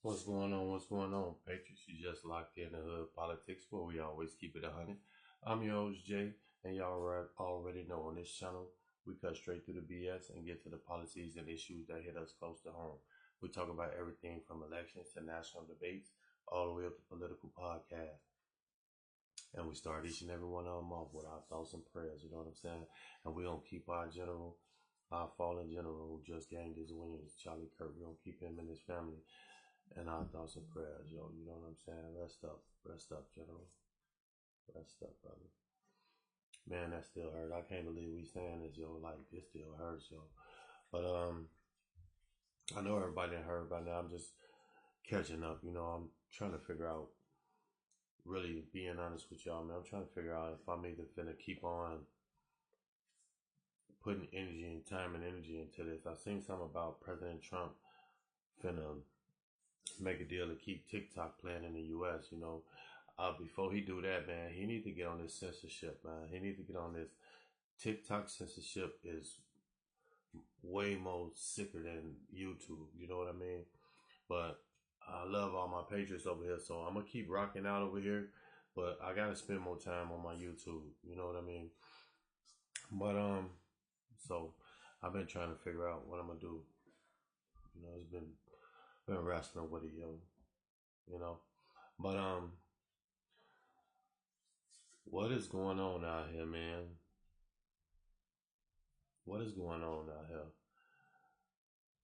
What's going on? What's going on, Patriots? You just locked in the hood politics where we always keep it 100. I'm your host, Jay, and y'all already know on this channel, we cut straight through the BS and get to the policies and issues that hit us close to home. We talk about everything from elections to national debates, all the way up to political podcasts. And we start each and every one of them off with our thoughts and prayers, you know what I'm saying? And we don't keep our fallen general who just gained his wings, Charlie Kirk. We don't keep him and his family and our thoughts and prayers, yo. You know what I'm saying? Rest up, General. Rest up, brother. Man, that still hurt. I can't believe we saying this, yo. Like this still hurts, yo. But I know everybody heard by now. I'm just catching up. You know, I'm trying to figure out. Really being honest with y'all, man. I'm trying to figure out if I'm either finna keep on putting energy and time and energy into this. I seen something about President Trump finna make a deal to keep TikTok playing in the U.S. You know, before he do that, man, he need to get on this censorship, man. He need to get on this. TikTok censorship is way more sicker than YouTube. You know what I mean? But I love all my patriots over here, so I'm gonna keep rocking out over here. But I gotta spend more time on my YouTube. You know what I mean? But so I've been trying to figure out what I'm gonna do. You know, it's been wrestling with it, yo. You know, but what is going on out here, man? What is going on out here?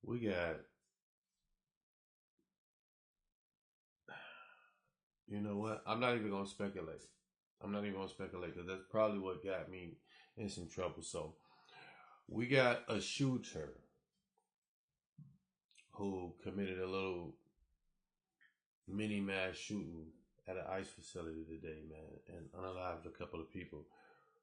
We got, you know what? I'm not even gonna speculate. I'm not even gonna speculate because that's probably what got me in some trouble. So we got a shooter who committed a little mini mass shooting at an ICE facility today, man, and unalived a couple of people.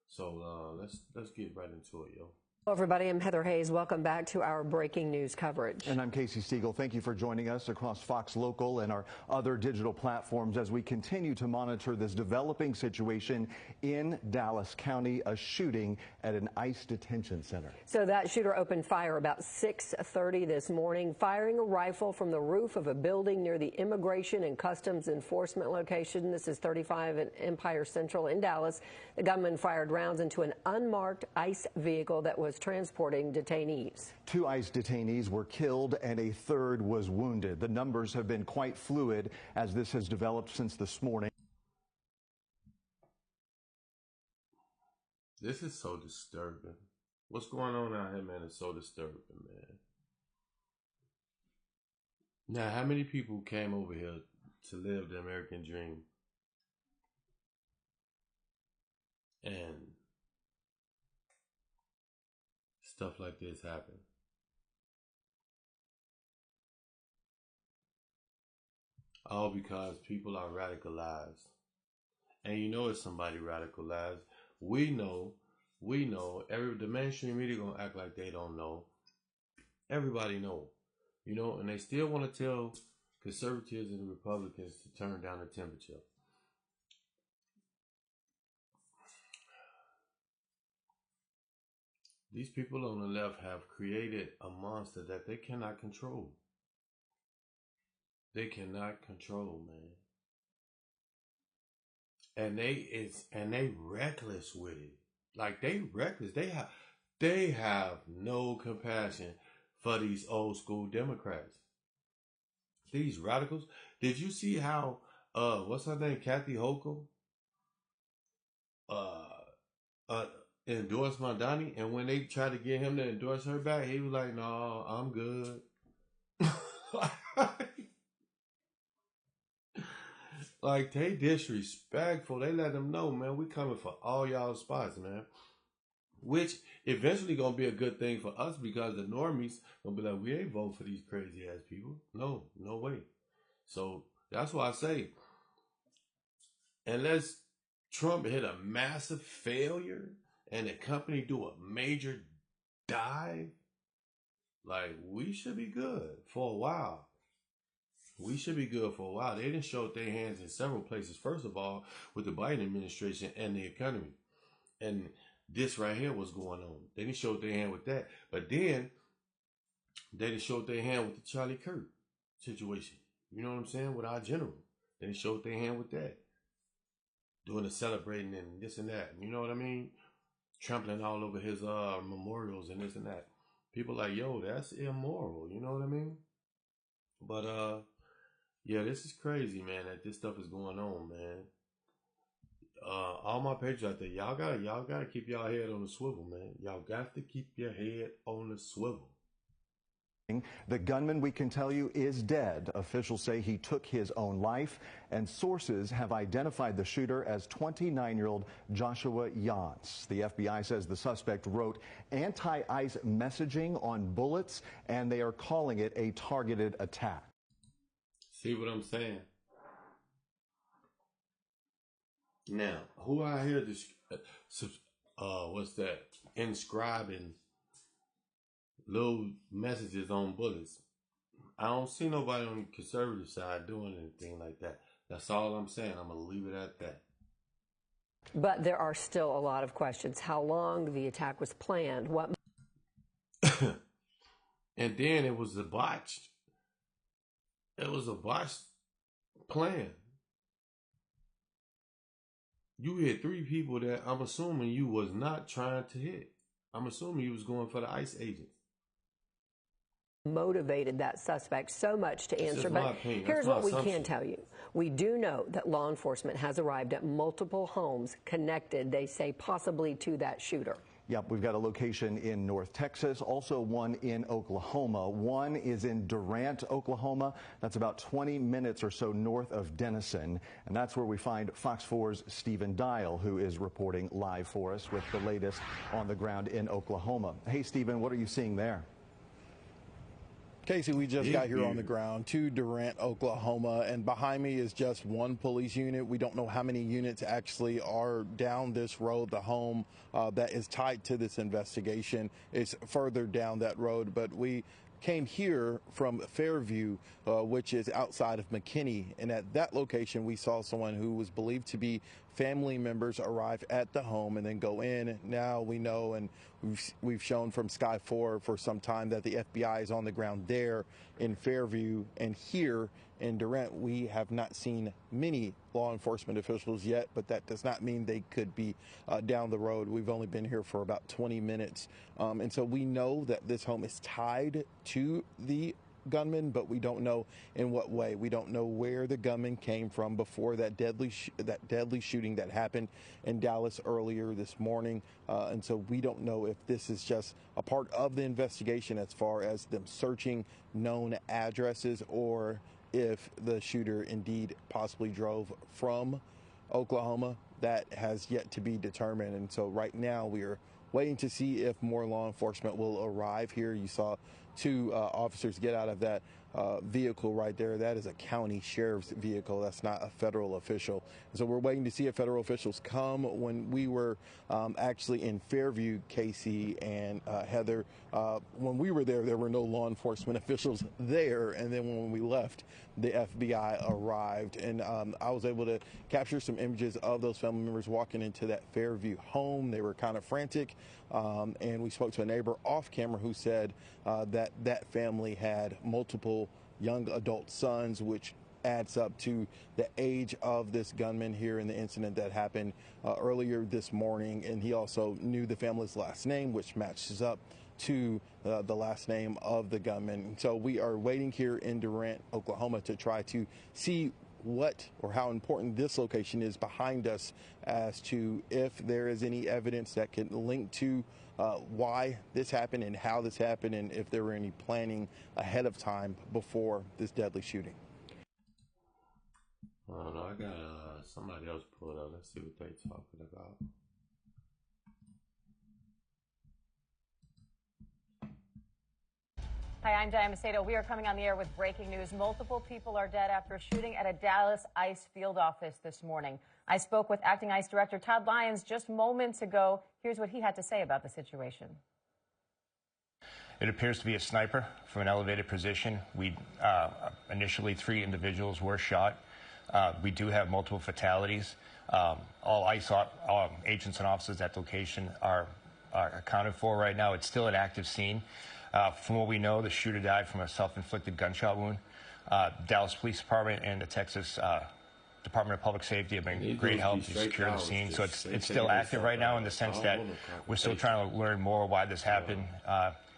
So let's get right into it, yo. Hello, everybody. I'm Heather Hayes. Welcome back to our breaking news coverage. And I'm Casey Stiegel. Thank you for joining us across Fox Local and our other digital platforms as we continue to monitor this developing situation in Dallas County, a shooting at an ICE detention center. So that shooter opened fire about 6:30 this morning, firing a rifle from the roof of a building near the Immigration and Customs Enforcement location. This is 35 at Empire Central in Dallas. The gunman fired rounds into an unmarked ICE vehicle that was transporting detainees. 2 ICE detainees were killed and a third was wounded. The numbers have been quite fluid as this has developed since this morning. This is so disturbing. What's going on out here, man, is so disturbing, man. Now, how many people came over here to live the American dream and stuff like this happen? All because people are radicalized. And you know it's somebody radicalized. We know, the mainstream media gonna act like they don't know. Everybody know, you know, and they still want to tell conservatives and Republicans to turn down the temperature. These people on the left have created a monster that they cannot control. They cannot control, man. And they reckless with it. Like they reckless. They have no compassion for these old school Democrats. These radicals. Did you see how what's her name? Kathy Hochul endorsed Mondani, and when they tried to get him to endorse her back, he was like, "No, I'm good." Like they disrespectful. They let them know, man, we coming for all y'all spots, man. Which eventually gonna be a good thing for us because the normies gonna be like, we ain't voting for these crazy ass people. No way. So that's why I say, unless Trump hit a massive failure and the company do a major dive, like we should be good for a while. We should be good for a while. They didn't show their hands in several places. First of all, with the Biden administration and the economy. And this right here was going on. They didn't show their hand with that. But then they didn't show their hand with the Charlie Kirk situation. you know what I'm saying, with our general. Then they showed their hand with that. Doing the celebrating and this and that. You know what I mean? Trampling all over his memorials and this and that. People like, yo, that's immoral. You know what I mean? But yeah, this is crazy, man, that this stuff is going on, man. All my patriots out there, y'all gotta keep y'all head on the swivel, man. Y'all got to keep your head on the swivel. The gunman, we can tell you, is dead. Officials say he took his own life, and sources have identified the shooter as 29-year-old Joshua Yance. The FBI says the suspect wrote anti-ICE messaging on bullets, and they are calling it a targeted attack. See what I'm saying? Now, who out here, what's that, inscribing little messages on bullets? I don't see nobody on the conservative side doing anything like that. That's all I'm saying. I'm going to leave it at that. But there are still a lot of questions. How long the attack was planned? What? And then it was a botched. It was a botched plan. You hit 3 people that I'm assuming you was not trying to hit. I'm assuming you was going for the ICE agents. Motivated that suspect so much to answer, but here's what we can tell you. We do know that law enforcement has arrived at multiple homes connected, they say, possibly to that shooter. Yep, we've got a location in North Texas, also one in Oklahoma. One is in Durant, Oklahoma. That's about 20 minutes or so north of Denison. And that's where we find Fox 4's Stephen Dial, who is reporting live for us with the latest on the ground in Oklahoma. Hey, Stephen, what are you seeing there? Casey, we just got here on the ground to Durant, Oklahoma, and behind me is just one police unit. We don't know how many units actually are down this road. The home that is tied to this investigation is further down that road, but we came here from Fairview, which is outside of McKinney, and at that location we saw someone who was believed to be family members arrive at the home and then go in. Now we know, and we've shown from Sky 4 for some time, that the FBI is on the ground there in Fairview, and here in Durant we have not seen many law enforcement officials yet, but that does not mean they could be down the road. We've only been here for about 20 minutes, and so we know that this home is tied to the gunman, but we don't know in what way. We don't know where the gunman came from before that deadly shooting that happened in Dallas earlier this morning, and so we don't know if this is just a part of the investigation as far as them searching known addresses, or if the shooter indeed possibly drove from Oklahoma. That has yet to be determined, and so right now we are waiting to see if more law enforcement will arrive here. You saw 2 officers get out of that vehicle right there. That is a county sheriff's vehicle. That's not a federal official. And so we're waiting to see if federal officials come. When we were actually in Fairview, Casey and Heather, when we were there were no law enforcement officials there. And then when we left, the FBI arrived. And I was able to capture some images of those family members walking into that Fairview home. They were kind of frantic. And we spoke to a neighbor off camera who said that family had multiple young adult sons, which adds up to the age of this gunman here in the incident that happened earlier this morning. And he also knew the family's last name, which matches up to the last name of the gunman. So we are waiting here in Durant, Oklahoma, to try to see what or how important this location is behind us, as to if there is any evidence that can link to why this happened and how this happened, and if there were any planning ahead of time before this deadly shooting. I don't know. I got somebody else pulled up. Let's see what they're talking about. Hi, I'm Diane Macedo. We are coming on the air with breaking news. Multiple people are dead after a shooting at a Dallas ICE field office this morning. I spoke with Acting ICE Director Todd Lyons just moments ago. Here's what he had to say about the situation. It appears to be a sniper from an elevated position. Initially 3 individuals were shot. We do have multiple fatalities. All ICE agents and officers at the location are accounted for right now. It's still an active scene. From what we know, the shooter died from a self-inflicted gunshot wound. Dallas Police Department and the Texas Department of Public Safety have been great help to secure the scene. So it's still active right now in the sense that we're still trying to learn more why this happened,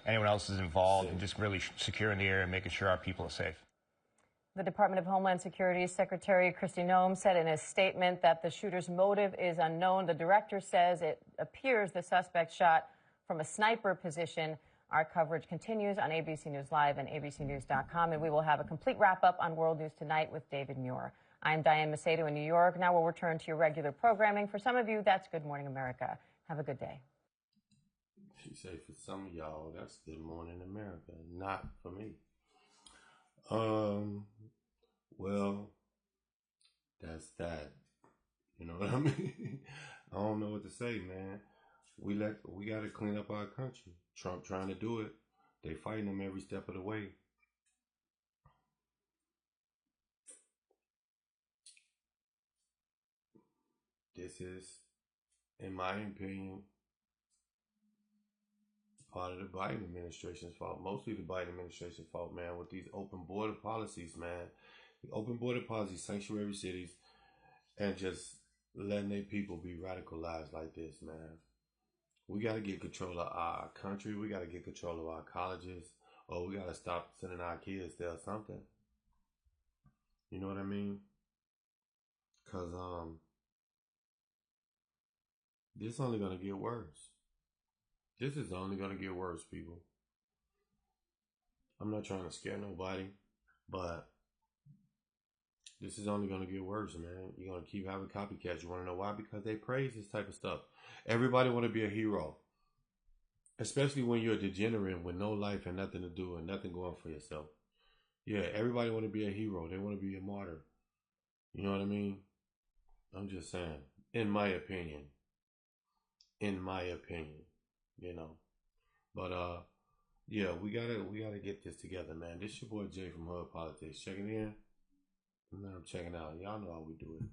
anyone else is involved, and just really securing the area and making sure our people are safe. The Department of Homeland Security Secretary Kristi Noem said in a statement that the shooter's motive is unknown. The director says it appears the suspect shot from a sniper position. Our coverage continues on ABC News Live and abcnews.com, and we will have a complete wrap-up on World News Tonight with David Muir. I'm Diane Macedo in New York. Now we'll return to your regular programming. For some of you, that's Good Morning America. Have a good day. She said for some of y'all, that's Good Morning America, not for me. Well, that's that. You know what I mean? I don't know what to say, man. We got to clean up our country. Trump trying to do it. They fighting him every step of the way. This is, in my opinion, part of the Biden administration's fault. Mostly the Biden administration's fault, man, with these open border policies, man. The open border policies, sanctuary cities, and just letting their people be radicalized like this, man. We got to get control of our country. We got to get control of our colleges. Or we got to stop sending our kids there or something. You know what I mean? Because this is only going to get worse. This is only going to get worse, people. I'm not trying to scare nobody, but this is only going to get worse, man. You're going to keep having copycats. You want to know why? Because they praise this type of stuff. Everybody want to be a hero, especially when you're a degenerate with no life and nothing to do and nothing going for yourself. Yeah, everybody want to be a hero. They want to be a martyr. You know what I mean? I'm just saying, in my opinion. In my opinion, you know. But yeah, we gotta get this together, man. This your boy Jay from Hood Politics checking in. And then I'm checking out. Y'all know how we do it.